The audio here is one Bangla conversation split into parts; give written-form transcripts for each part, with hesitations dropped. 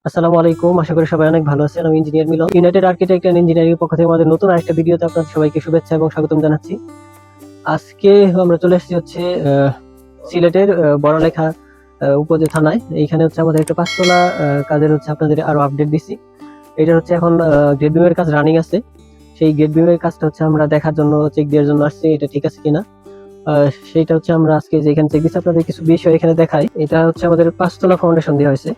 আসসালামু আলাইকুম। আশা করি সবাই অনেক ভালো আছেন। আমি engineer Milon. United Architect and Engineering এর পক্ষ থেকে আমাদের নতুন আরেকটা ভিডিওতে আপনাদের সবাইকে শুভেচ্ছা এবং স্বাগতম জানাচ্ছি। আজকে আমরা চলে এসেছি হচ্ছে সিলেটের বড়লেখা উপজেলা থানায়। এইখানে হচ্ছে আমাদের একটা পাঁচতলা কাজের হচ্ছে আপনাদের আরো আপডেট দিছি। এটা হচ্ছে এখন গেট বিমের কাজ রানিং আছে। সেই গেট বিমের কাজটা হচ্ছে আমরা দেখার জন্য চেক দেওয়ার জন্য আসছি, এটা ঠিক আছে কিনা। সেইটা হচ্ছে আমরা আজকে যেখানে চেক দিচ্ছি আপনাদের কিছু বিষয় এখানে দেখাই। এটা হচ্ছে আমাদের পাঁচতলা ফাউন্ডেশন দেওয়া হয়েছে।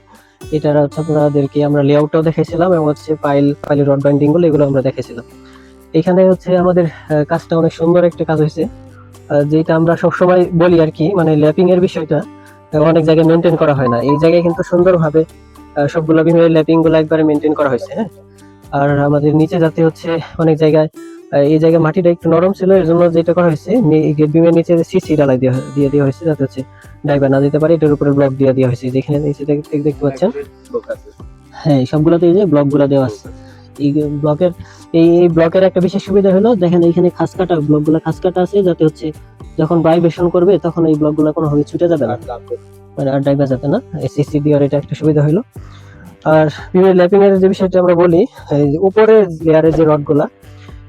এটার হচ্ছে আপনাদেরকে আমরা লেআউটটাও দেখাইছিলাম এবং হচ্ছে পাইল রড বাইন্ডিং গুলো এগুলো আমরা দেখাইছিলাম। এখানে হচ্ছে আমাদের কাজটা অনেক সুন্দর একটা কাজ হয়েছে, যেটা আমরা সবসময় বলি আর কি, মানে ল্যাপিং এর বিষয়টা অনেক জায়গায় মেনটেন করা হয় না। এই জায়গায় কিন্তু সুন্দরভাবে সবগুলো বিমের ল্যাপিং গুলো একবারে মেনটেন করা হয়েছে। হ্যাঁ, আর আমাদের নিচে যাতে হচ্ছে অনেক জায়গায় এই জায়গায় মাটিটা একটু নরম ছিল, এর জন্য যেটা করা হয়েছে গেট বিমের নিচে সিসি ঢালাই দিয়ে দেওয়া হয়েছে, যাতে হচ্ছে ড্রাইভার না যেতে পারে। এটার উপরে ব্লক দিয়ে দেওয়া হয়েছে, যেখানে নিচে দেখতে পাচ্ছেন। হ্যাঁ, সবগুলোতে এই যে ব্লক গুলা দেওয়া আছে। এই ব্লকের এই ব্লকের একটা বিশেষ সুবিধা হলো, দেখেন এইখানে খাস কাটা ব্লক গুলা খাস কাটা আছে, যাতে হচ্ছে যখন ভাইব্রেশন করবে তখন এই ব্লক গুলা কোনোভাবে ছুটে যাবে না, মানে আর ড্রাইভার যাবে না। সিসি দেওয়ার এটা একটা সুবিধা হলো। আর বিমের ল্যাপিং এর যে বিষয়টা আমরা বলি, উপরের লেয়ারের যে রড গুলা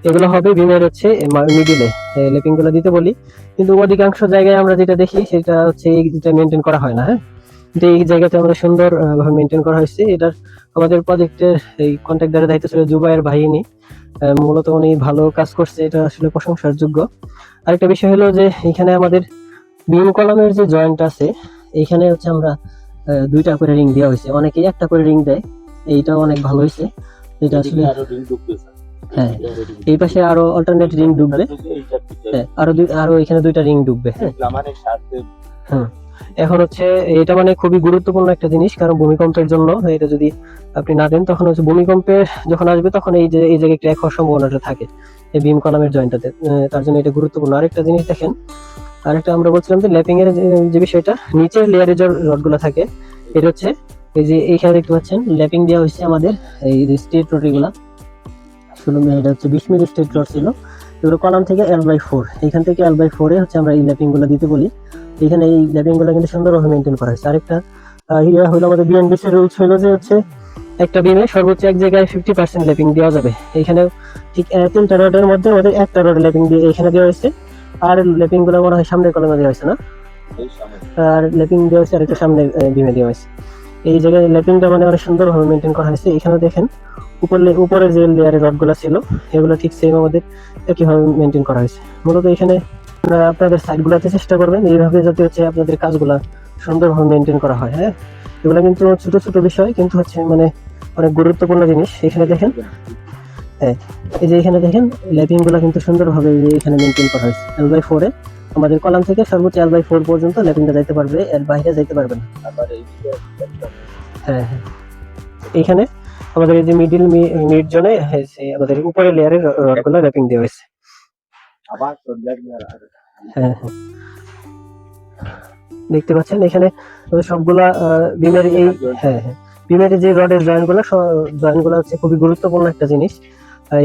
এগুলো হবে বিমের হচ্ছে মিডিলে ল্যাপিং গুলো দিতে বলি, কিন্তু অধিকাংশ জায়গায় আমরা যেটা দেখি সেটা হচ্ছে এইটা মেনটেন করা হয় না। হ্যাঁ, কিন্তু এই জায়গাতে আমাদের সুন্দর ভাবে মেনটেন করা হয়েছে। এটার আমাদের প্রজেক্টের এই কন্ট্রাক্টরের দায়িত্ব ছিল জুবায়ের ভাইনি। মূলত উনি ভালো কাজ করছে, এটা আসলে প্রশংসার যোগ্য। আরেকটা বিষয় হলো যে এখানে আমাদের বিম কলামের যে জয়েন্ট আছে, এইখানে হচ্ছে আমরা দুইটা করে রিং দেওয়া হয়েছে। অনেকেই একটা করে রিং দেয়, এইটাও অনেক ভালো হয়েছে। এটা আসলে হ্যাঁ, এই পাশে আরো অল্টারনেট রিং ঢুকবে। হ্যাঁ, আরো এখানে দুইটা রিং ঢুকবে। হ্যাঁ, এখন হচ্ছে এটা মানে খুবই গুরুত্বপূর্ণ একটা জিনিস, কারণ ভূমিকম্পের জন্য এটা যদি আপনি না দেন, তখন হচ্ছে ভূমিকম্পে যখন আসবে তখন এই জায়গায় ক্র্যাক হওয়ার সম্ভাবনাটা থাকে এই বিম কলামের জয়েন্টটাতে। তার জন্য এটা গুরুত্বপূর্ণ। আরেকটা জিনিস দেখেন, আরেকটা আমরা বলছিলাম যে ল্যাপিং এর যে বিষয়টা, নিচের লেয়ারে যে রডগুলো থাকে, এটা হচ্ছে এই যে এইখানে দেখতে পাচ্ছেন ল্যাপিং দেওয়া হয়েছে আমাদের এই স্ট্রেট রড গুলা। এটা হচ্ছে 20 মিলি স্ট্রেট রড ছিল, এগুলো কলাম থেকে L/4, এখান থেকে L/4 হচ্ছে আমরা এই ল্যাপিং গুলো দিতে বলি। এখানে এই ল্যাপিং গুলো কিন্তু সুন্দরভাবে মেনটেন করা হয়েছে। আরেকটা ইয়ে হলো আমাদের বিএনবিসি রুলস হলো যে হচ্ছে একটা বিমে সর্বোচ্চ এক জায়গায় 50% ল্যাপিং দেওয়া যাবে। এখানে ঠিক 3টা রডের মধ্যে আমাদের একটা রড ল্যাপিং দিয়ে এখানে দেওয়া হয়েছে, আর ল্যাপিং গুলো মনে হয় সামনের কলামে দেওয়া হয়েছে না, আর ল্যাপিং দেওয়া হয়েছে আরেকটা সামনে বিমে দেওয়া হয়েছে। এই জায়গায় ল্যাপিংটা মানে অনেক সুন্দরভাবে মেনটেন করা হয়েছে। এখানে দেখেন উপরে যে লেয়ারের রডগুলো ছিল এগুলো ঠিক সেম আমাদের একইভাবে মেনটেন করা হয়েছে। মূলত এখানে আপনাদের সাইডগুলোতে চেষ্টা করবেন এইভাবে, যাতে হচ্ছে আপনাদের কাজগুলা সুন্দরভাবে মেনটেন করা হয়। হ্যাঁ, এগুলো কিন্তু ছোট ছোট বিষয়, কিন্তু হচ্ছে মানে অনেক গুরুত্বপূর্ণ জিনিস। এখানে দেখেন, হ্যাঁ, এই যে এখানে দেখেন ল্যাপিং গুলা কিন্তু সুন্দরভাবে এখানে মেনটেন করা হয়েছে। L/4 আমাদের কলাম থেকে সর্বোচ্চ L/4 পর্যন্ত ল্যাপিংটা যাইতে পারবে, এর বাইরে যাইতে পারবে না। হ্যাঁ হ্যাঁ, এখানে আমাদের এই যে মিড জোনে আমাদের উপরের লেয়ারের রডগুলো র্যাপিং দেওয়া হয়েছে। হ্যাঁ হ্যাঁ, দেখতে পাচ্ছেন এখানে সবগুলা বিমের এই হ্যাঁ হ্যাঁ বিমের যে রডের জয়েন্টগুলো হচ্ছে খুবই গুরুত্বপূর্ণ একটা জিনিস।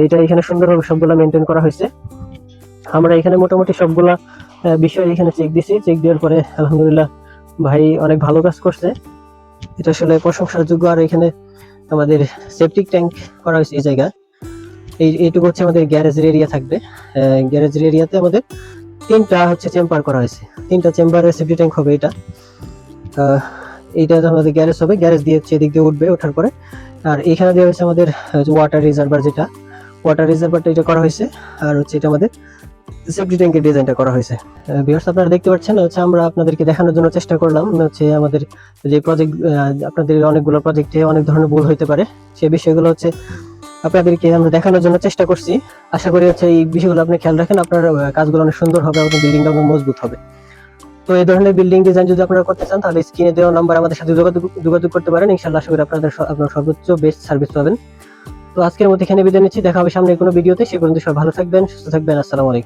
এটা এখানে সুন্দরভাবে সবগুলা মেনটেন করা হয়েছে। আমরা এখানে মোটামুটি সবগুলা বিষয় এখানে চেক দিছি। চেক দেওয়ার পরে আলহামদুলিল্লাহ ভাই অনেক ভালো কাজ করছে, এটা আসলে প্রশংসার যোগ্য। আর এখানে আমাদের সেপটিক ট্যাঙ্ক করা হয়েছে এই জায়গায়। এইটুকু হচ্ছে আমাদের গ্যারেজের এরিয়া থাকবে। গ্যারেজের এরিয়াতে আমাদের 3টা হচ্ছে চেম্বার করা হয়েছে, 3টা চেম্বারের সেপটিক ট্যাঙ্ক হবে এটা। এইটা আমাদের গ্যারেজ হবে, গ্যারেজ দিয়ে হচ্ছে এদিক দিয়ে উঠবে, ওঠার পরে আর এখানে দেওয়া হয়েছে আমাদের ওয়াটার রিজার্ভার, যেটা ওয়াটার রিজার্ভারটা এটা করা হয়েছে। আর হচ্ছে এটা আমাদের সেফটি ট্যাঙ্কের ডিজাইনটা করা হয়েছে। ভিউয়ার্স, আপনারা দেখতে পাচ্ছেন হচ্ছে আমরা আপনাদেরকে দেখানোর জন্য চেষ্টা করলাম হচ্ছে আমাদের যে প্রজেক্ট, আপনাদের অনেকগুলো প্রজেক্টে অনেক ধরনের ভুল হইতে পারে, সেই বিষয়গুলো হচ্ছে আপনাদেরকে আমরা দেখানোর জন্য চেষ্টা করছি। আশা করি হচ্ছে এই বিষয়গুলো আপনি খেয়াল রাখেন, আপনার কাজগুলো অনেক সুন্দর হবে এবং বিল্ডিংটা অনেক মজবুত হবে। তো এই ধরনের বিল্ডিং ডিজাইন যদি আপনারা করতে চান, তাহলে স্ক্রিনে দেওয়া নাম্বার আমাদের সাথে যোগাযোগ করতে পারেন। ইনশাআল্লাহ আশা করি আপনার সর্বোচ্চ বেস্ট সার্ভিস পাবেন। তো আজকের মতো এখানে বিদায় নিচ্ছি, দেখা হবে সামনে কোনো ভিডিওতে। সে পর্যন্ত সবাই ভালো থাকবেন, সুস্থ থাকবেন। আসসালামু আলাইকুম।